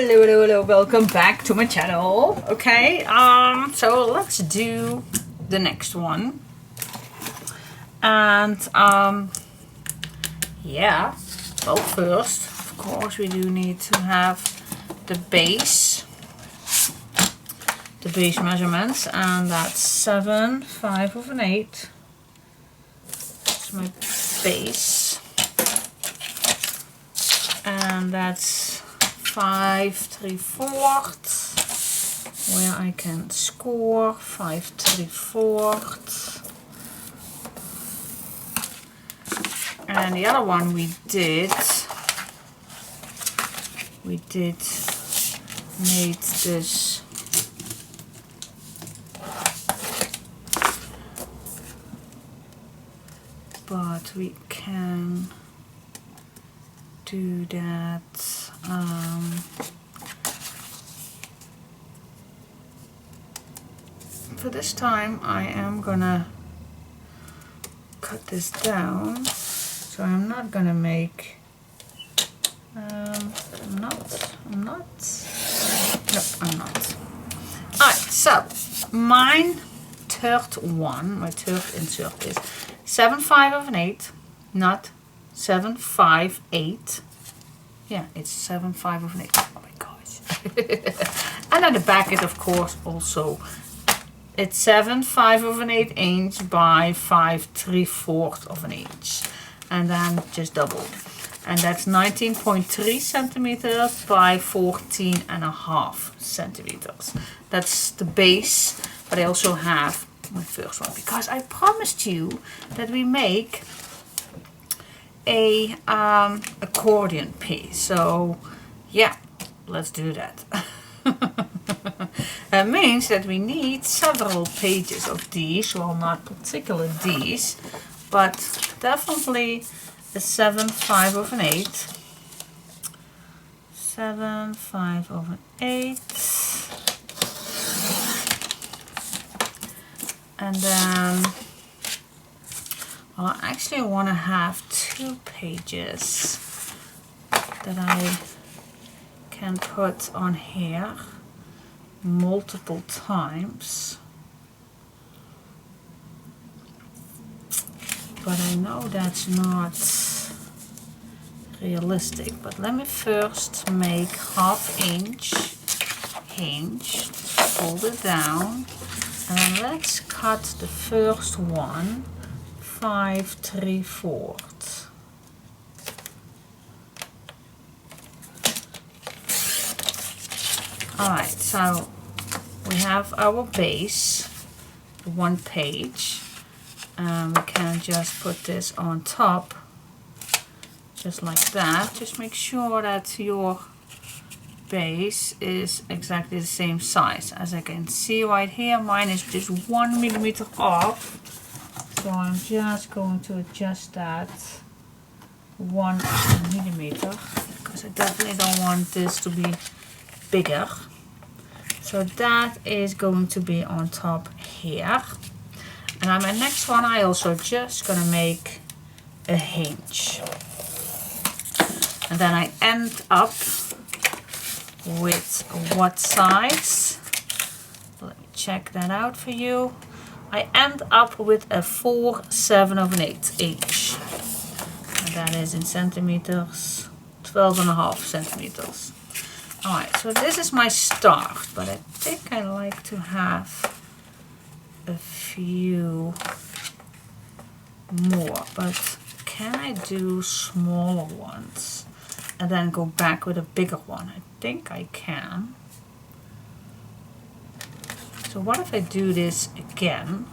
Hello, welcome back to my channel. Okay, so let's do the next one. And yeah, well, first of course we do need to have the base measurements, and that's 7 5/8. That's my base, and that's 5 3/4, where I can score 5 3/4. And the other one we did made this but we can do that for this time. I am gonna cut this down, so I'm not gonna make I'm not. Alright, so my third insert is 7 5/8, not 7 5/8. Yeah, it's 7 5/8. Oh my gosh. And then the back is of course also, it's 7 5/8 inch by 5 3/4 of an inch, and then just double, and that's 19.3 centimeters by 14.5 centimeters. That's the base, but I also have my first one because I promised you that we make a accordion piece. So yeah, let's do that. That means that we need several pages of these. Well, not particularly these, but definitely the 7 5/8. 7 5/8. And then, well, actually I want to have 2 pages that I can put on here multiple times. But I know that's not realistic. But let me first make 1/2 inch hinge, fold it down. And let's cut the first one 5 3/4. Alright, so we have our base, 1 page. We can just put this on top, just like that. Just make sure that your base is exactly the same size. As I can see right here, mine is just 1 millimeter off, so I'm just going to adjust that 1 millimeter because I definitely don't want this to be bigger. So that is going to be on top here. And on my next one I also just gonna make a hinge, and then I end up with what size? Let me check that out for you. I end up with a 4 7/8 inch, and that is in centimeters, 12.5 centimeters. Alright, so this is my start, but I think I like to have a few more. But can I do smaller ones and then go back with a bigger one? I think I can. So what if I do this again?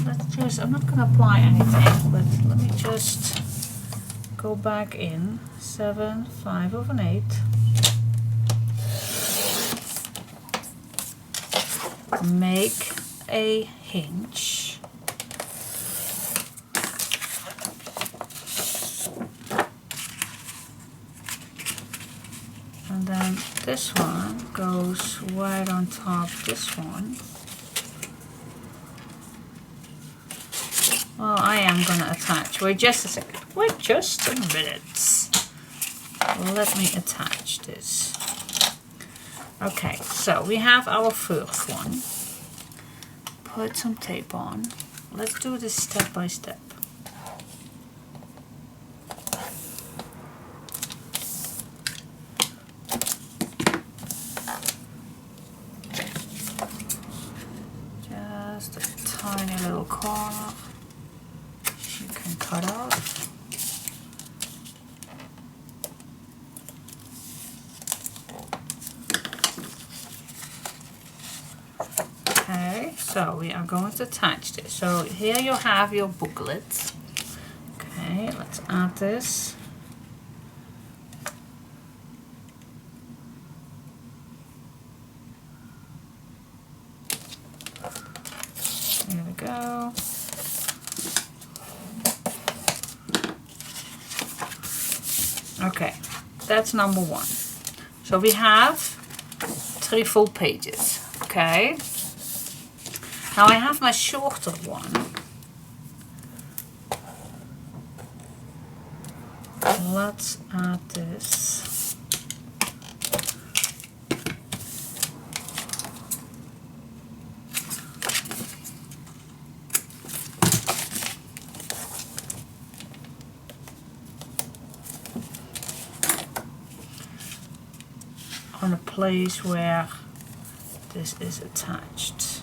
Let's just, I'm not going to apply anything, but let me just go back in 7 5/8. Make a hinge. And then this one goes right on top of this one. Well, I I am gonna attach. Wait just a second. Wait just a minute. Let me attach this. Okay, so we have our first one. Put some tape on. Let's do this step by step. Just a tiny little corner you can cut out. Okay, so we are going to attach this. So here you have your booklet. Okay, let's add this. There we go. Okay, that's number one. So we have 3 full pages. Okay. Now I have my shorter one. Let's add this. On a place where this is attached.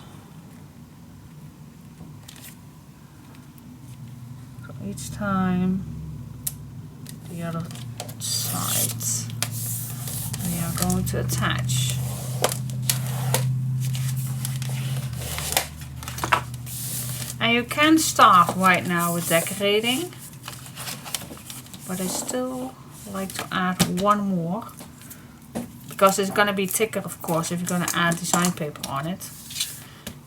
So each time the other side we are going to attach. And you can start right now with decorating, but I still like to add one more. Because it's going to be thicker, of course, if you're going to add design paper on it.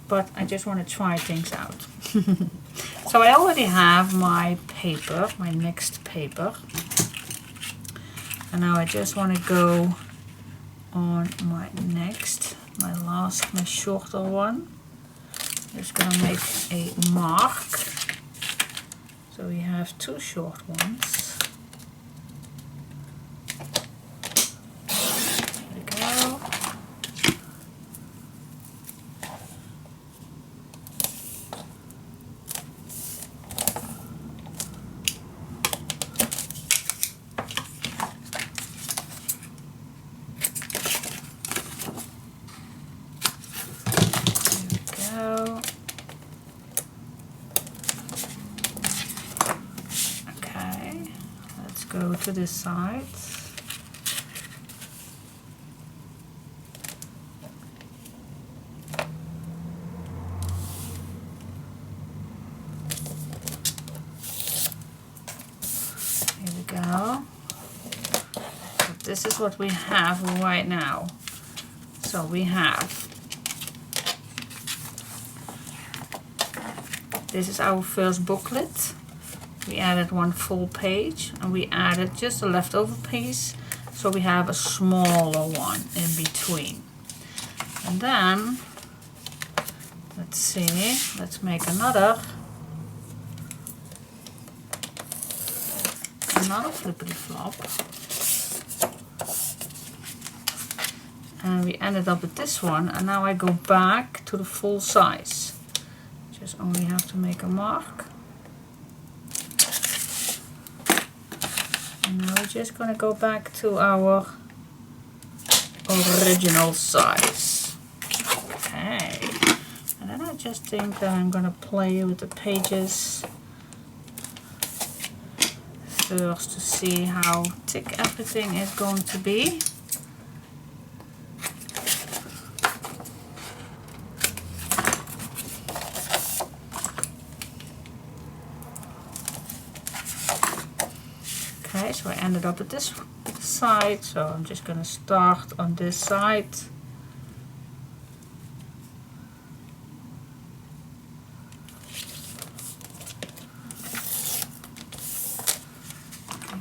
But I just want to try things out. So I already have my paper, my mixed paper. And now I just want to go on my next, my shorter one. Just going to make a mark. So we have 2 short ones. Go to this side. Here we go. So this is what we have right now. So we have, this is our first booklet. We added 1 full page and we added just a leftover piece, so we have a smaller one in between. And then, let's see, let's make another flippity flop. And we ended up with this one, and now I go back to the full size. Just only have to make a mark. And now we're just going to go back to our original size. Okay. And then I just think that I'm going to play with the pages first to see how thick everything is going to be. Okay, so I ended up at this side, so I'm just going to start on this side.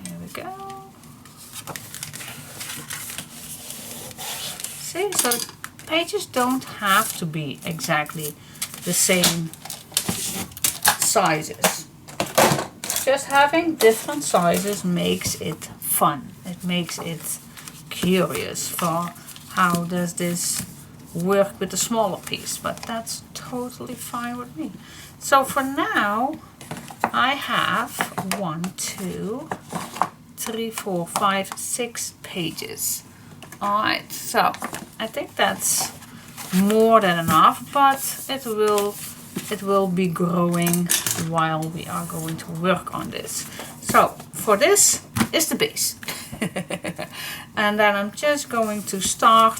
Here we go. See, so pages don't have to be exactly the same sizes. just having different sizes makes it fun. It makes it curious for how does this work with the smaller piece, but that's totally fine with me. So for now, I have 1, 2, 3, 4, 5, 6 pages. Alright, so I think that's more than enough, but it will be growing while we are going to work on this. So for this is the base. And then I'm just going to start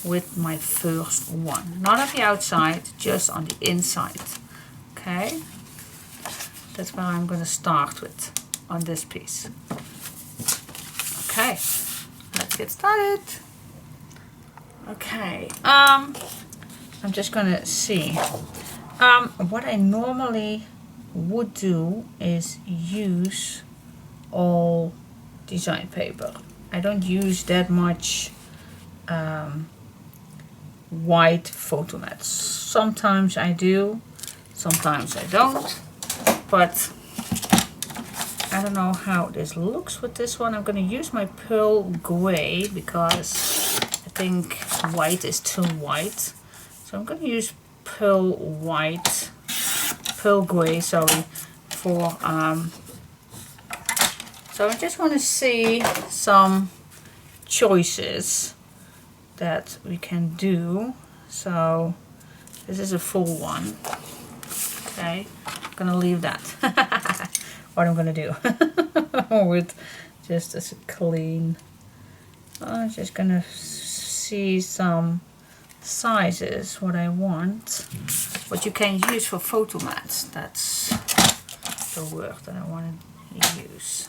with my first one. Not on the outside, just on the inside. Okay? That's what I'm going to start with on this piece. Okay, let's get started. Okay, I'm just going to see. What I normally would do is use all design paper. I don't use that much white photo mats. Sometimes I do, sometimes I don't, but I don't know how this looks with this one. I'm going to use my pearl gray because I think white is too white. So I'm going to use pearl gray, sorry, for so I just want to see some choices that we can do. So this is a full one. Okay, I'm gonna leave that. What I'm gonna do with just as a clean. I'm just gonna see some sizes what I want, what you can use for photo mats. That's the word that I want to use.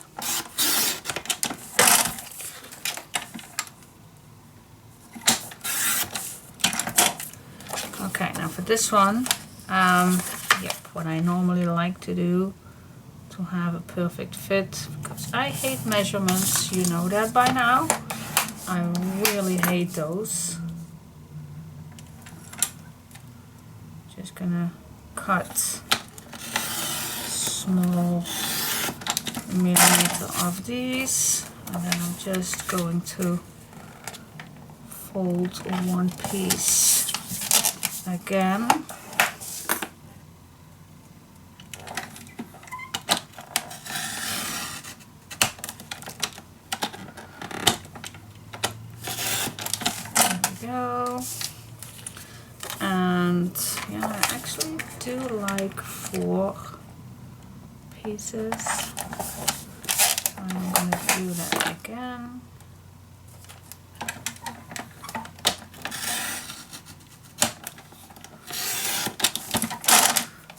Okay, now for this one, what I normally like to do to have a perfect fit, because I hate measurements, you know that by now. I really hate those. Just gonna cut small millimeter of these, and then I'm just going to fold one piece again. There we go. And yeah, I actually do like 4 pieces. I'm going to do that again.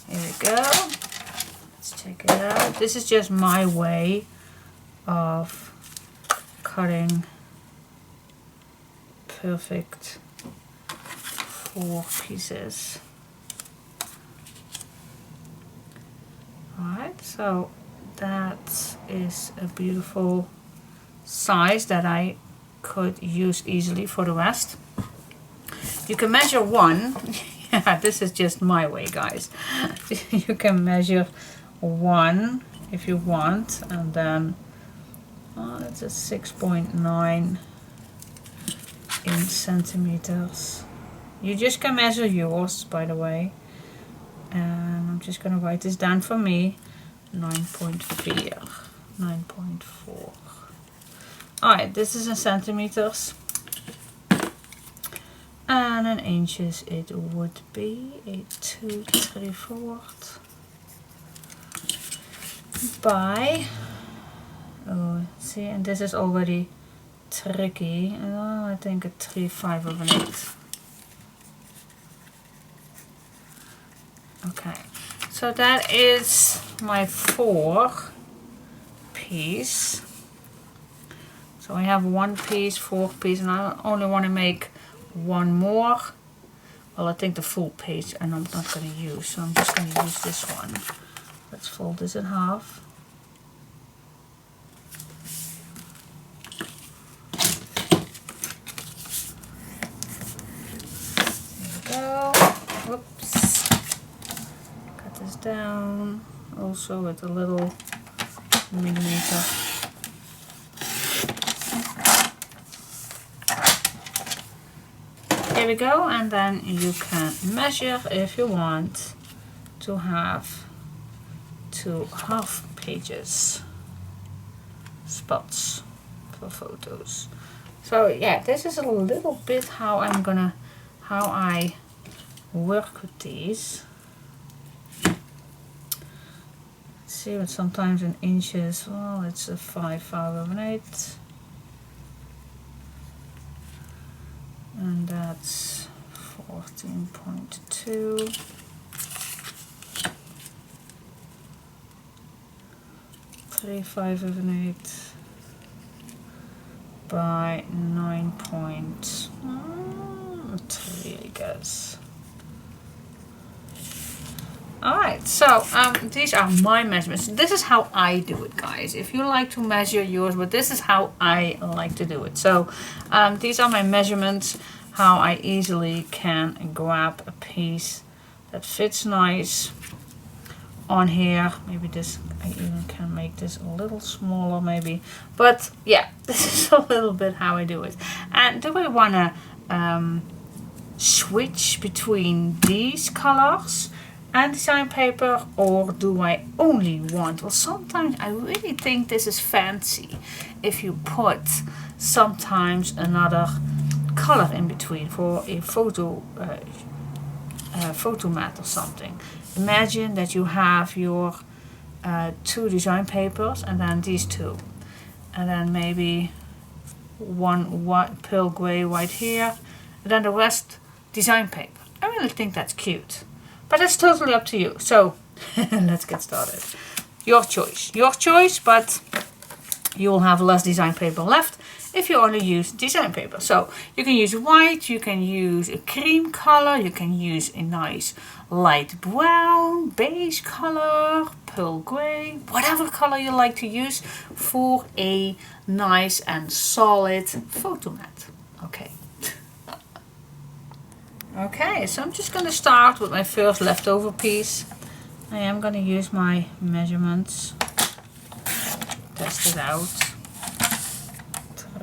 Here we go. Let's check it out. This is just my way of cutting perfect 4 pieces. Alright, so that is a beautiful size that I could use easily for the rest. You can measure one. Yeah, this is just my way, guys. You can measure 1 if you want, and then that's a 6.9 in centimeters. You just can measure yours, by the way. And I'm just going to write this down for me. 9.4. 9.4. Alright, this is in centimeters. And in inches it would be a 2 3/4 by, oh, see, and this is already tricky. I think a 3/5 of an 8. Okay, so that is my 4 piece. So I have 1 piece, 4 piece, and I only want to make 1 more. Well, I think the full page, and I'm not going to use, so I'm just going to use this one. Let's fold this in half. There we go. Whoops. Cut this down. Also with a little millimeter. Here we go, and then you can measure if you want to have 2 half pages spots for photos. So yeah, this is a little bit how I work with these. See, but sometimes in inches, well, it's a 5/8. And that's 14.2. Three 5/8 by 9.3, I guess. Alright, so these are my measurements. This is how I do it, guys. If you like to measure yours, but this is how I like to do it. So these are my measurements, how I easily can grab a piece that fits nice on here. Maybe this, I even can make this a little smaller maybe. But yeah, this is a little bit how I do it. And do I want to switch between these colors and design paper, or do I only want, well, sometimes I really think this is fancy if you put sometimes another color in between for a photo mat or something. Imagine that you have your 2 design papers and then these 2, and then maybe one white, pearl gray white here, and then the rest design paper. I really think that's cute. But it's totally up to you. So let's get started. Your choice, but you will have less design paper left if you only use design paper. So you can use white, you can use a cream color, you can use a nice light brown, beige color, pearl gray, whatever color you like to use for a nice and solid photo mat. Okay. Okay, so I'm just going to start with my first leftover piece. I am going to use my measurements, test it out.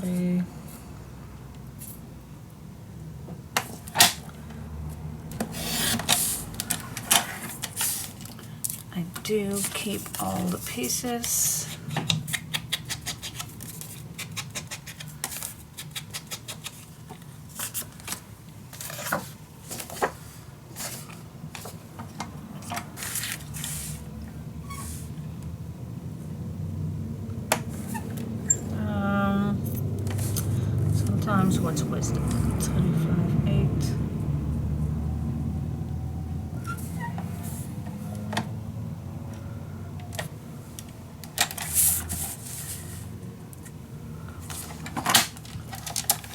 3. I do keep all the pieces. Sometimes what's wisdom? 3, 5, 8.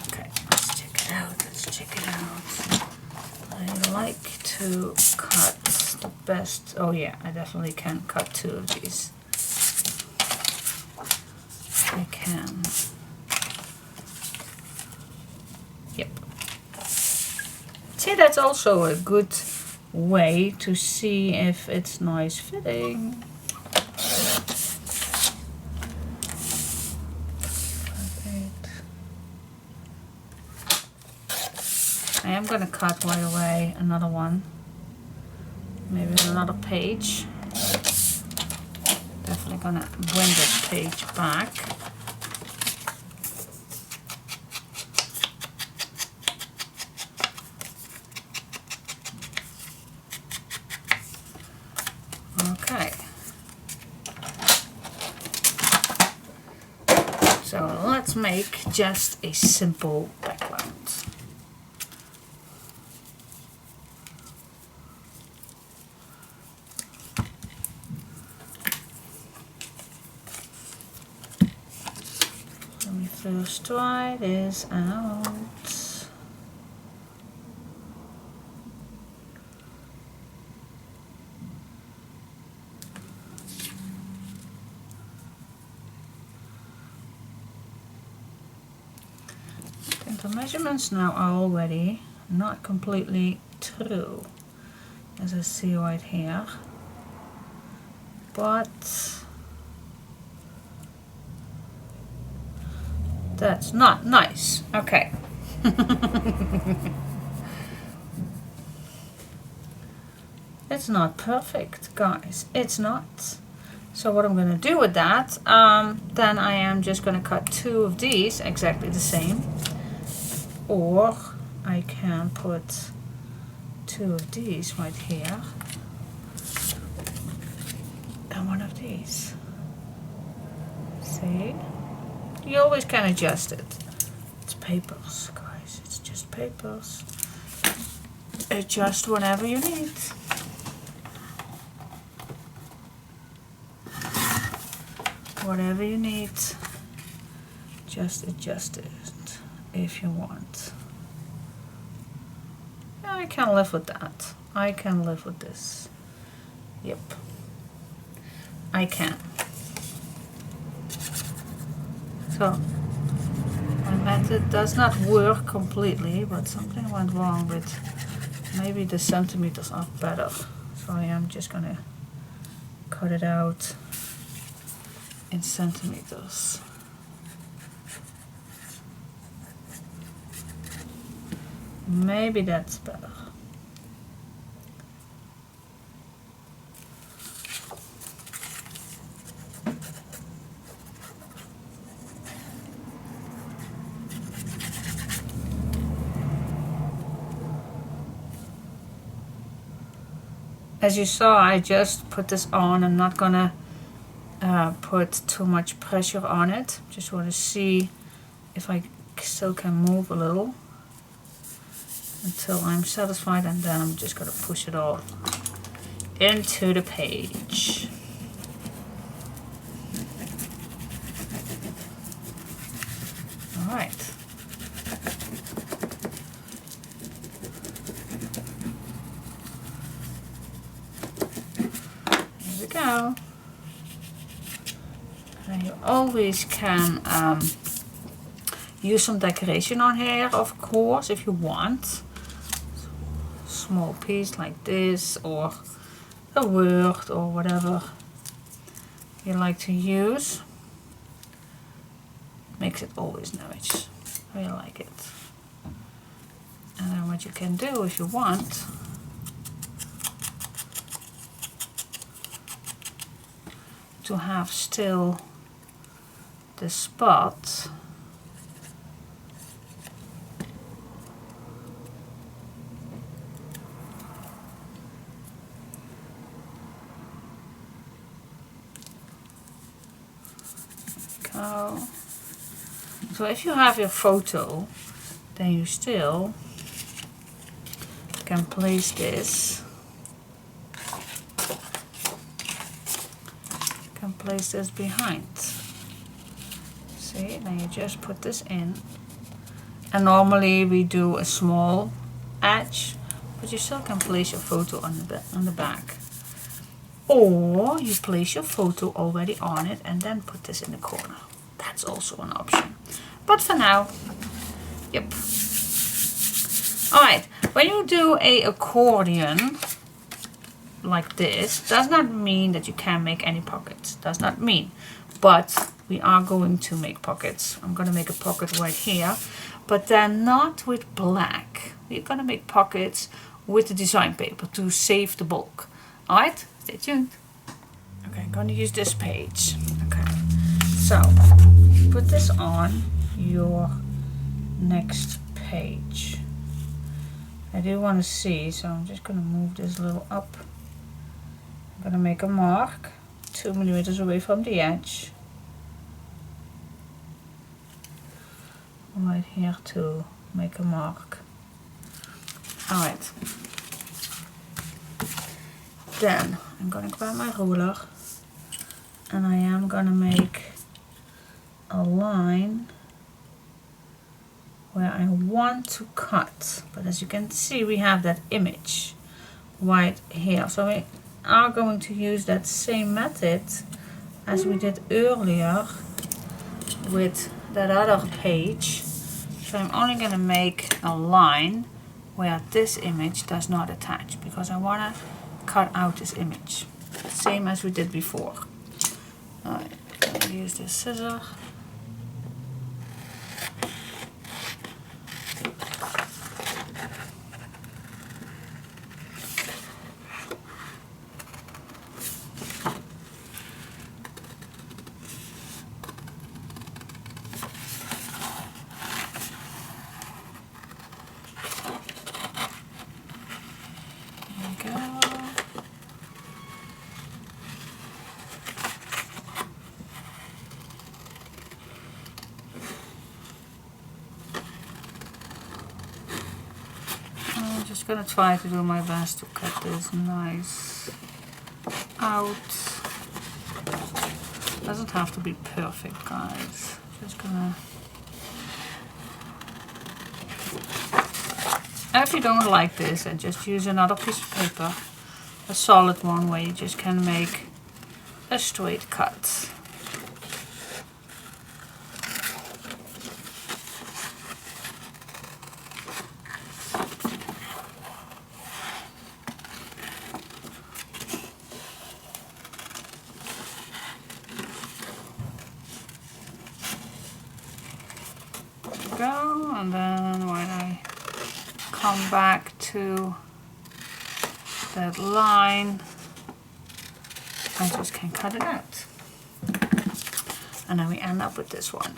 Okay, let's check it out. I like to cut the best. Oh yeah, I definitely can cut 2 of these. I can. Yep. See, that's also a good way to see if it's nice fitting. I am going to cut right away another one. Maybe another page. Definitely going to bring this page back. Okay, so let's make just a simple background. Let me first try this out. The measurements now are already not completely true, as I see right here, but That's not nice. Okay. It's not perfect, guys. It's not. So what I'm going to do with that, then I am just going to cut 2 of these exactly the same. Or I can put 2 of these right here. And 1 of these. See? You always can adjust it. It's papers, guys. It's just papers. Adjust whenever you need. Whatever you need, just adjust it if you want. Yeah, I can live with that. I can live with this. Yep. I can. So, my method does not work completely, but something went wrong with maybe the centimeters are better. So I am just gonna cut it out in centimeters. Maybe that's better. As you saw, I just put this on. I'm not gonna put too much pressure on it. Just want to see if I still can move a little until I'm satisfied, and then I'm just gonna push it all into the page. All right. Here we go. And you always can use some decoration on here, of course, if you want. Small piece like this, or a word, or whatever you like to use. Makes it always nice. I like it. And then what you can do if you want, to have still the spot, go. So if you have your photo, then you still can place this. Can place this behind. See, then you just put this in. And normally we do a small edge, but you still can place your photo on the back. Or you place your photo already on it and then put this in the corner. That's also an option. But for now, yep. Alright, when you do a accordion like this, does not mean that you can't make any pockets. Does not mean. But we are going to make pockets. I'm going to make a pocket right here, but then not with black. We're going to make pockets with the design paper to save the bulk. Alright, stay tuned. Okay, I'm going to use this page. Okay, so put this on your next page. I do want to see, so I'm just going to move this a little up. I'm going to make a mark 2 millimeters away from the edge. Right here to make a mark. Alright. Then I'm going to grab my ruler and I am going to make a line where I want to cut. But as you can see, we have that image right here. So we are going to use that same method as we did earlier with that other page. So I'm only going to make a line where this image does not attach, because I want to cut out this image, same as we did before. Alright, I'm going to use this scissor. just gonna try to do my best to cut this nice out. Doesn't have to be perfect, guys. Just gonna. And if you don't like this, then just use another piece of paper, a solid one where you just can make a straight cut. Go, and then when I come back to that line, I just can cut it out. And then we end up with this one.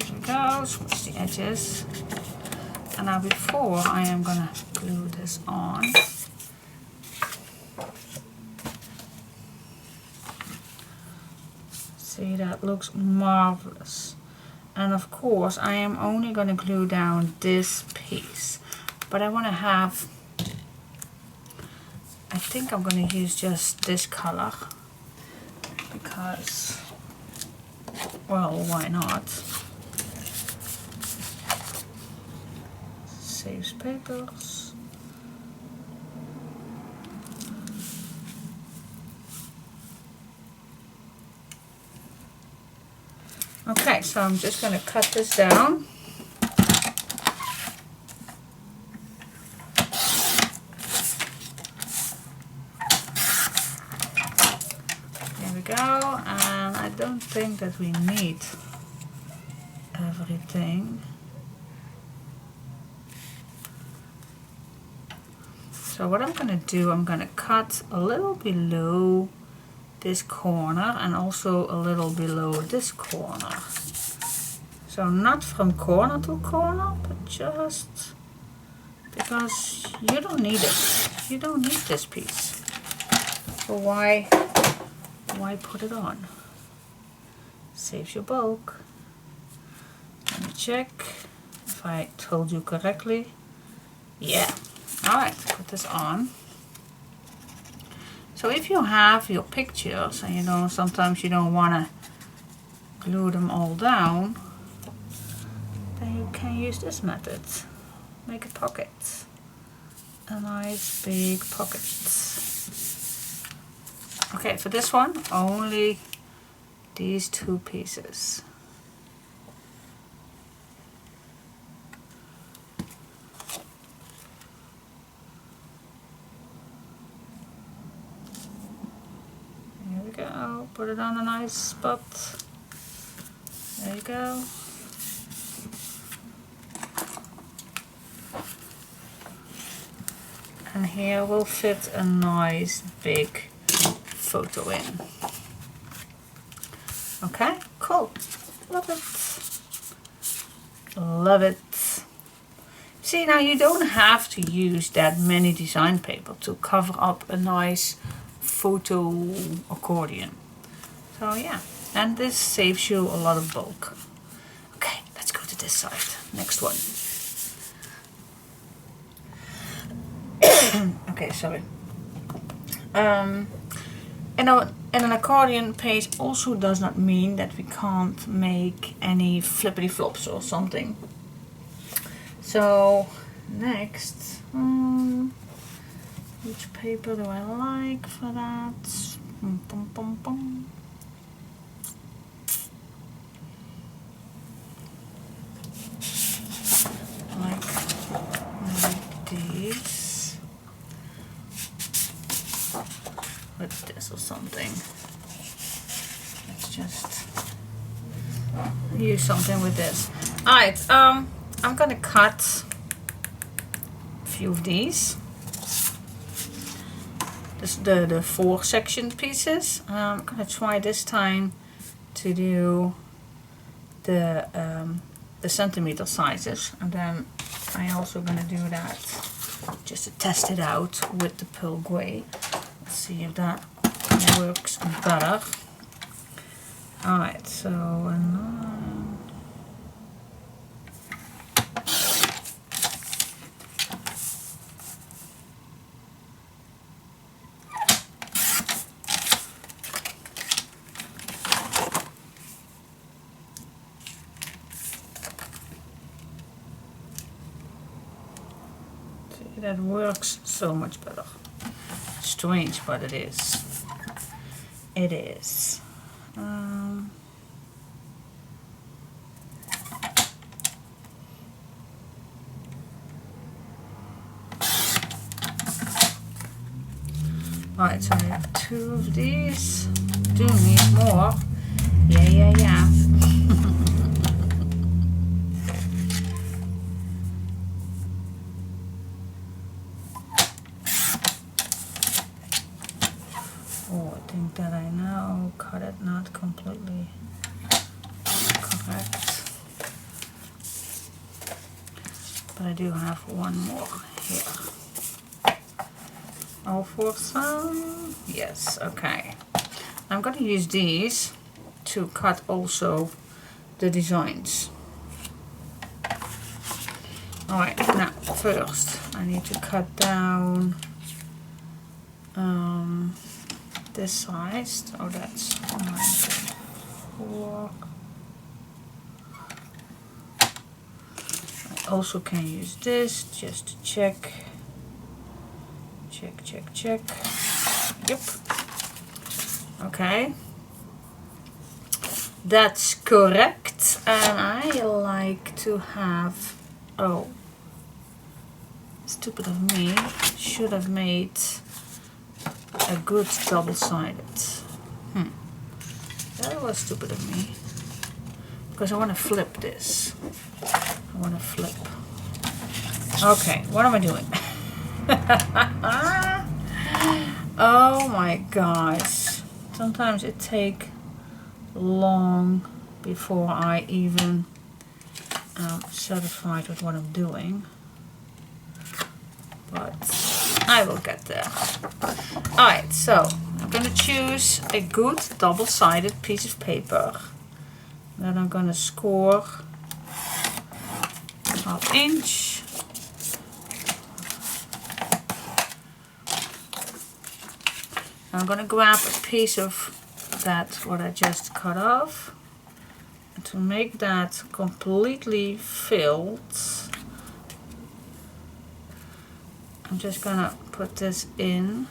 Here we go, switch the edges. And now before I am gonna glue this on, see, that looks marvelous. And of course I am only gonna glue down this piece, but I want to have, I think I'm gonna use just this color because, well, why not? Saves papers. Okay, so I'm just going to cut this down. There we go, and I don't think that we need everything. So what I'm going to do, I'm going to cut a little below this corner and also a little below this corner. So not from corner to corner, but just because you don't need it. You don't need this piece. So why put it on? Saves your bulk. Let me check if I told you correctly. Yeah. Alright, put this on. So if you have your pictures and you know sometimes you don't want to glue them all down, then you can use this method. Make a pocket. A nice big pocket. Okay, for this one, only these two pieces. Go, put it on a nice spot. There you go. And here will fit a nice big photo in. Okay, cool. Love it. Love it. See, now you don't have to use that many design paper to cover up a nice photo accordion. So yeah, and this saves you a lot of bulk. Okay, let's go to this side. Next one. Okay, sorry. And an accordion page also does not mean that we can't make any flippity flops or something. So next, which paper do I like for that? Like these. With this or something. Let's just use something with this. Alright, I'm gonna cut a few of these. This the 4 section pieces. I'm gonna try this time to do the centimeter sizes, and then I also gonna do that just to test it out with the pearl gray. Let's see if that works better. Alright, so that works so much better. Strange, but it is. It is. Alright, so I have 2 of these. Do need more. Yeah. Oh, I think that I now cut it not completely correct. But I do have one more here. Oh, for some? Yes, okay. I'm going to use these to cut also the designs. Alright, now first I need to cut down this size. Oh, that's 4. I also can use this just to check. Check. Yep. Okay. That's correct. And I like to have... Oh. Stupid of me. Should have made a good double-sided. That was stupid of me. Because I want to flip this. I want to flip. Okay, what am I doing? Oh my gosh. Sometimes it takes long before I even am satisfied with what I'm doing. But I will get there. Alright, so I'm going to choose a good double-sided piece of paper. Then I'm going to score 1/2 inch. I'm going to grab a piece of that what I just cut off. And to make that completely filled, I'm just going to put this in,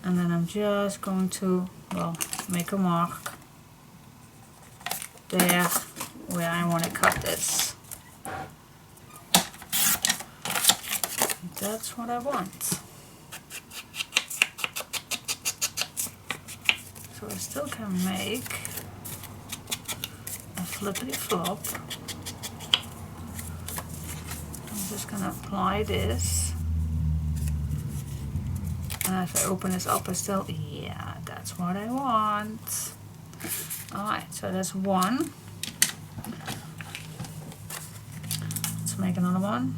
and then I'm just going to, well, make a mark there where I want to cut this. That's what I want. So I still can make a flippity flop. I'm just going to apply this. And if I open this up, I still, yeah, that's what I want. Alright, so that's one. Let's make another one.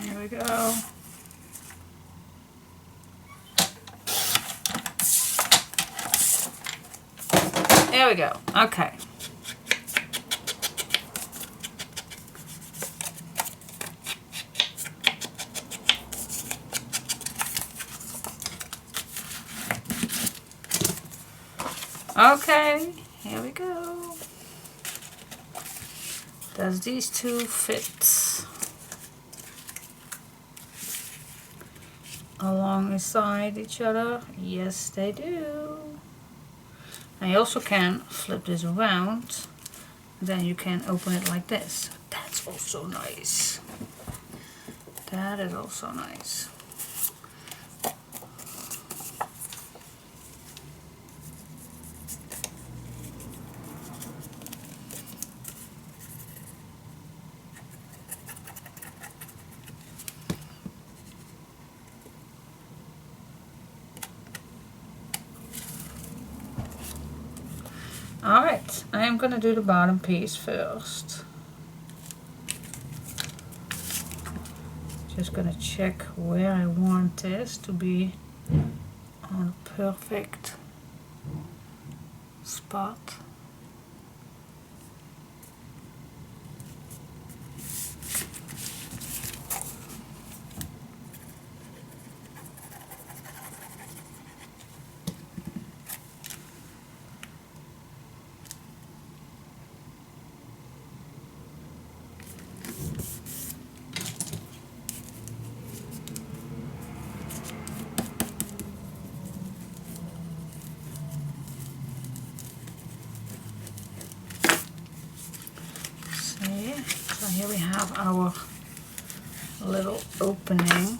Here we go. There we go. Okay. Okay, here we go. Does these two fit alongside each other? Yes, they do. And you also can flip this around, then you can open it like this. That's also nice. That is also nice. Alright, I am going to do the bottom piece first. Just going to check where I want this to be on a perfect spot. So here we have our little opening.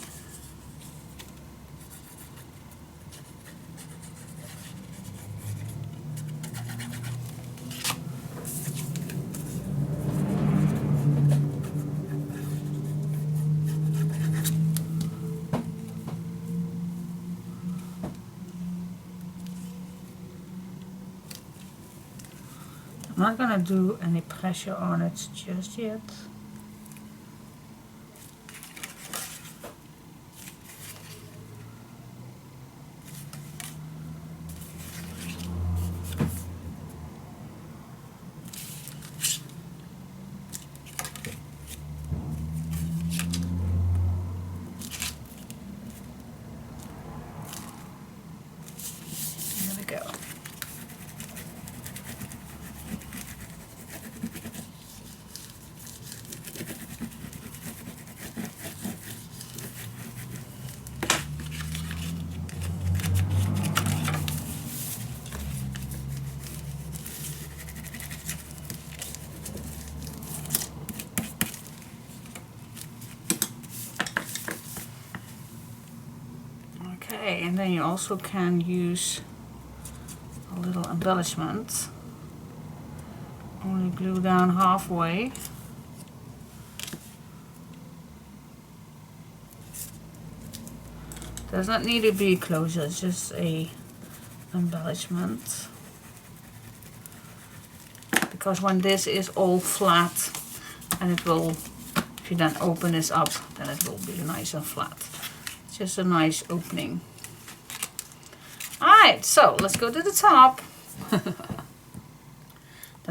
I'm not going to do any pressure on it just yet. There we go. Okay, and then you also can use a little embellishment. Only glue down halfway. Does not need to be closer, it's just a embellishment. Because when this is all flat, and it will, if you then open this up, then it will be nice and flat. It's just a nice opening. Alright, so let's go to the top. Then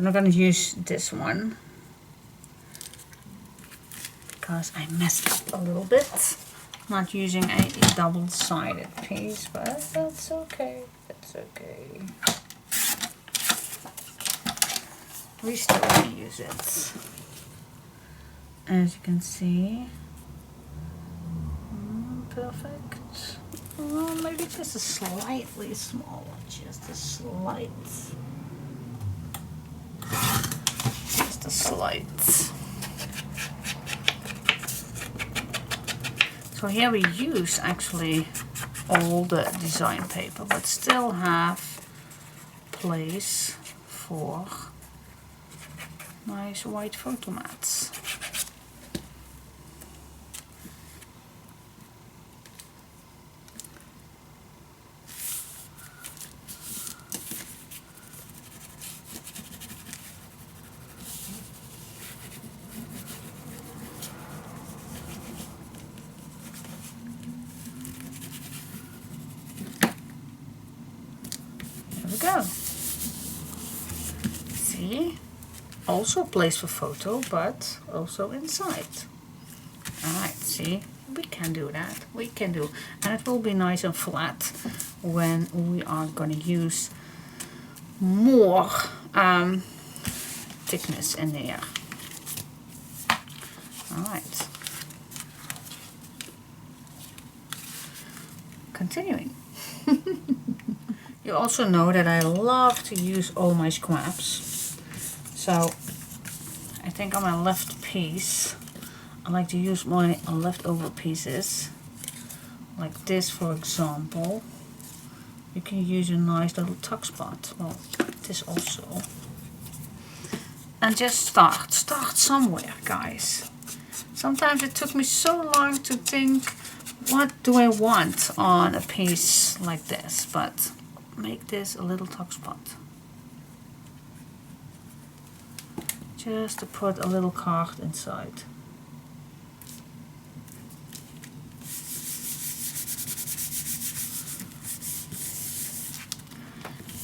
I'm going to use this one because I messed up a little bit. Not using a double-sided piece, but that's okay. That's okay. We still can use it. As you can see. Perfect. Maybe just a slightly smaller, just a slight. Just a slight. So here we use actually all the design paper, but still have place for nice white photo mats. There we go. See? Also place for photo, but also inside. Alright, see? We can do that. We can do. And it will be nice and flat when we are going to use more thickness in there. Alright. Continuing. You also know that I love to use all my scraps. So I think on my left piece, I like to use my leftover pieces. Like this, for example. You can use a nice little tuck spot. Well, this also. And just start somewhere, guys. Sometimes it took me so long to think, what do I want on a piece like this? But make this a little tuck spot. just to put a little card inside.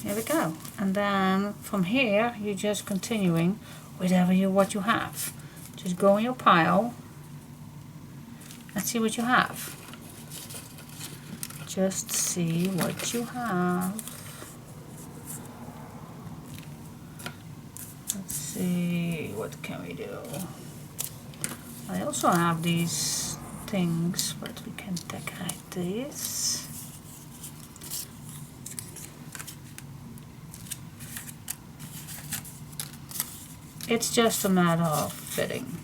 Here we go. And then from here you're just continuing with what you have. Just go in your pile and see what you have. Just see what you have. Let's see, what can we do? I also have these things, but we can decorate these. It's just a matter of fitting.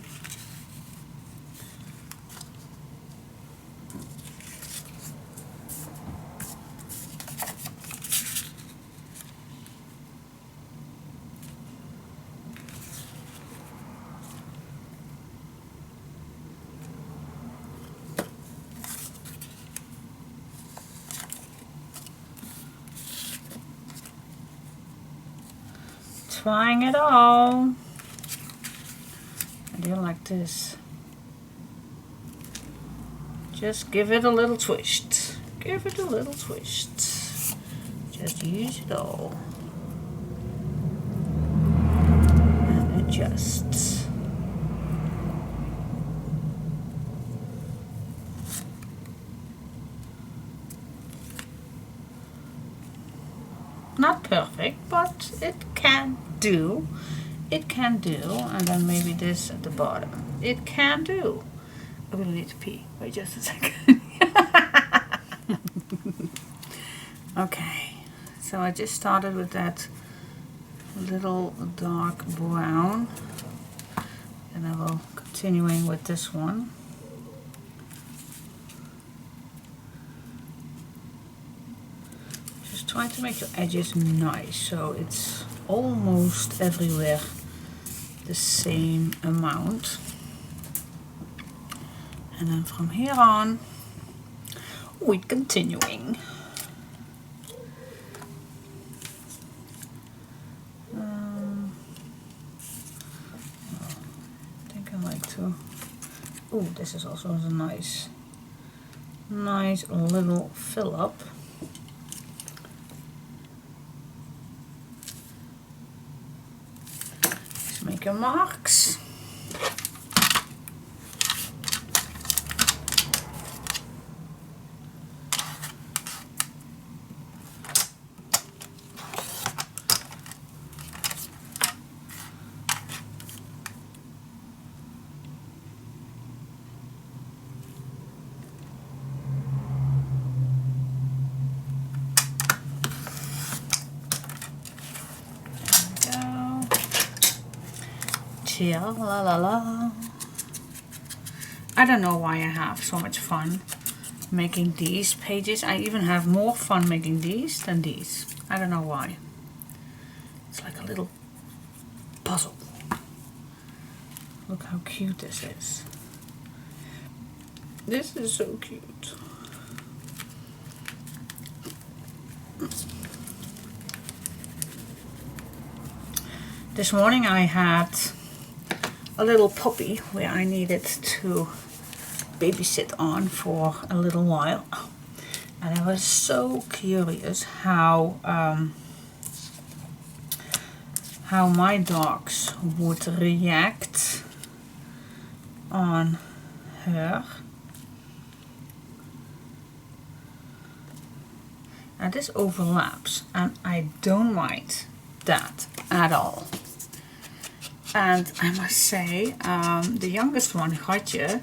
Trying it all. I do like this. Just give it a little twist. Give it a little twist. Just use it all. And adjust. Not perfect, but it can do. It can do. And then maybe this at the bottom. It can do. I will need to pee. Wait just a second. Okay, so I just started with that little dark brown, and I will continuing with this one. Just trying to make your edges nice, so it's almost everywhere the same amount. And then from here on, we're continuing. I think I like to. Oh, this is also a nice little fill up. Just make your marks. La la la. I don't know why I have so much fun making these pages. I even have more fun making these than these. I don't know why. It's like a little puzzle. Look how cute this is. This is so cute. This morning I had a little puppy where I needed to babysit on for a little while, and I was so curious how my dogs would react on her. And this overlaps, and I don't mind that at all. And I must say, the youngest one, Gatje,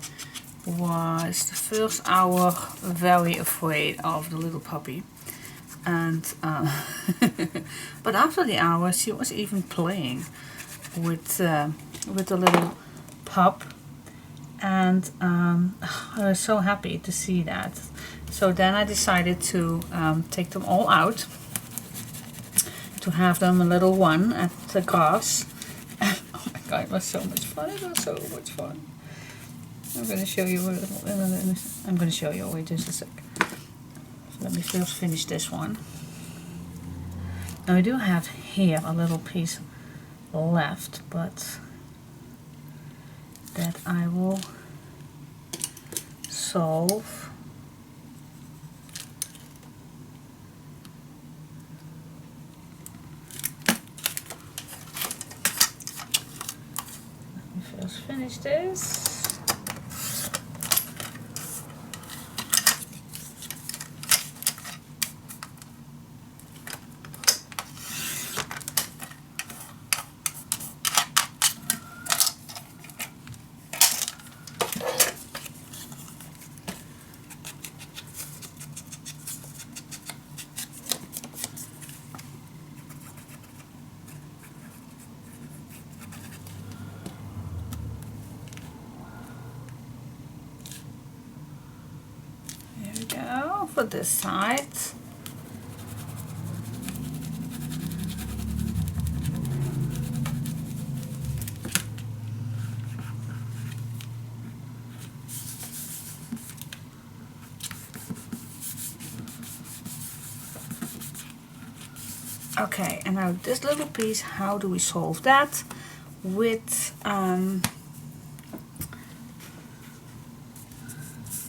was the first hour very afraid of the little puppy. And but after the hour, she was even playing with the little pup, and I was so happy to see that. So then I decided to take them all out, to have them a little one at the grass. Oh my god, it was so much fun. It was so much fun. I'm going to show you a little. I'm going to show you. Wait just a sec. Let me first finish this one. Now I do have here a little piece left, but that I will solve. Let me first finish this. For this side. Okay, and now this little piece, how do we solve that? With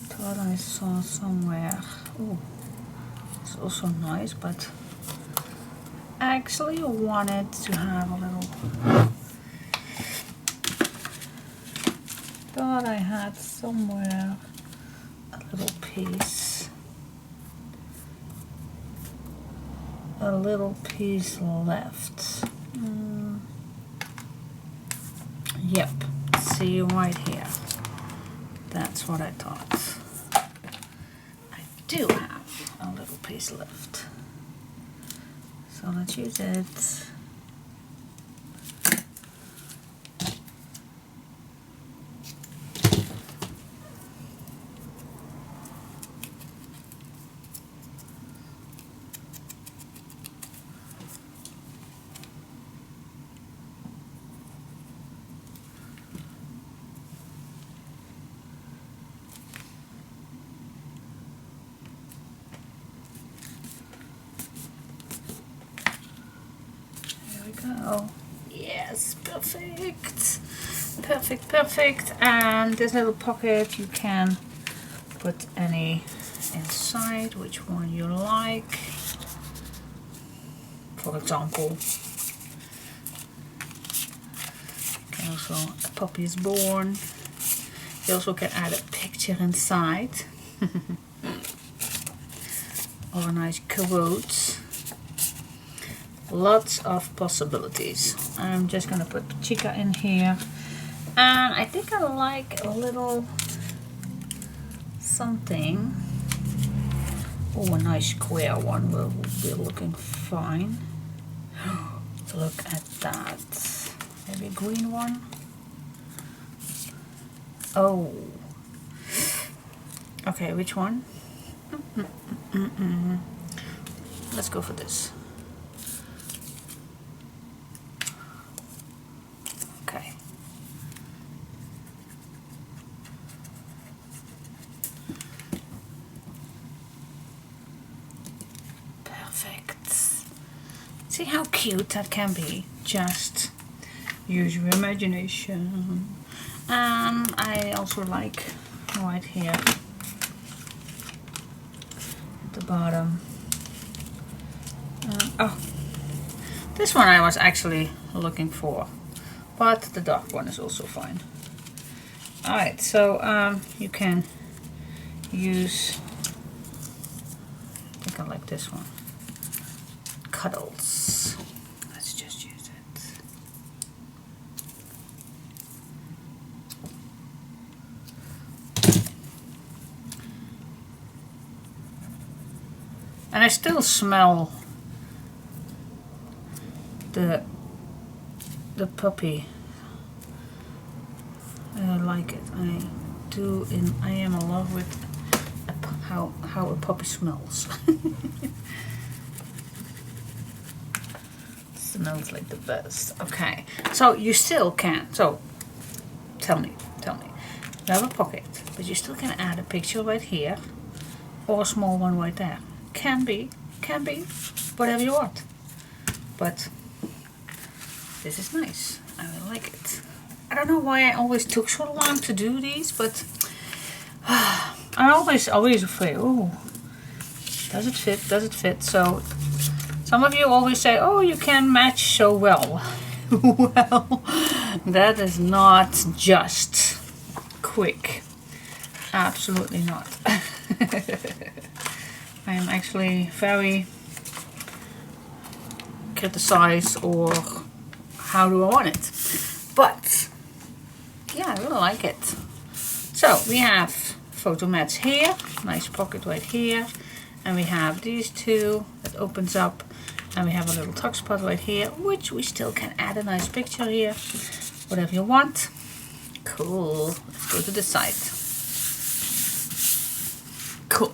thought I saw somewhere. Oh, it's also nice, but actually I wanted to have a little. Thought I had somewhere a little piece. A little piece left. Yep, see right here. That's what I thought. I do have a little piece left. So let's use it. Go. Yes, perfect. Perfect, perfect. And this little pocket, you can put any inside, which one you like. For example, you can also, a puppy is born. You also can add a picture inside. Or a nice quote. Lots of possibilities. I'm just gonna put Chica in here, and I think I like a little something. Oh, a nice square one will be looking fine. Look at that. Maybe a green one. Oh. Okay, which one? Let's go for this. Okay. Perfect. See how cute that can be. Just use your imagination. And I also like right here at the bottom. Oh, this one I was actually looking for, but the dark one is also fine. Alright, so you can use, I think I like this one, Cuddles. Let's just use it. And I still smell the puppy. I like it. I do. I am in love with how a puppy smells. Smells like the best. Okay, so you still can. So tell me. You have a pocket, but you still can add a picture right here, or a small one right there. Can be, whatever you want. But this is nice. I really like it. I don't know why I always took so long to do these, but I'm always afraid, oh, does it fit, does it fit? So some of you always say, oh, you can match so well. Well, that is not just quick. Absolutely not. I am actually very criticized, or how do I want it? But yeah, I really like it. So we have photo mats here, nice pocket right here, and we have these two that opens up, and we have a little tuck spot right here, which we still can add a nice picture here, whatever you want. Cool. Let's go to the side. Cool.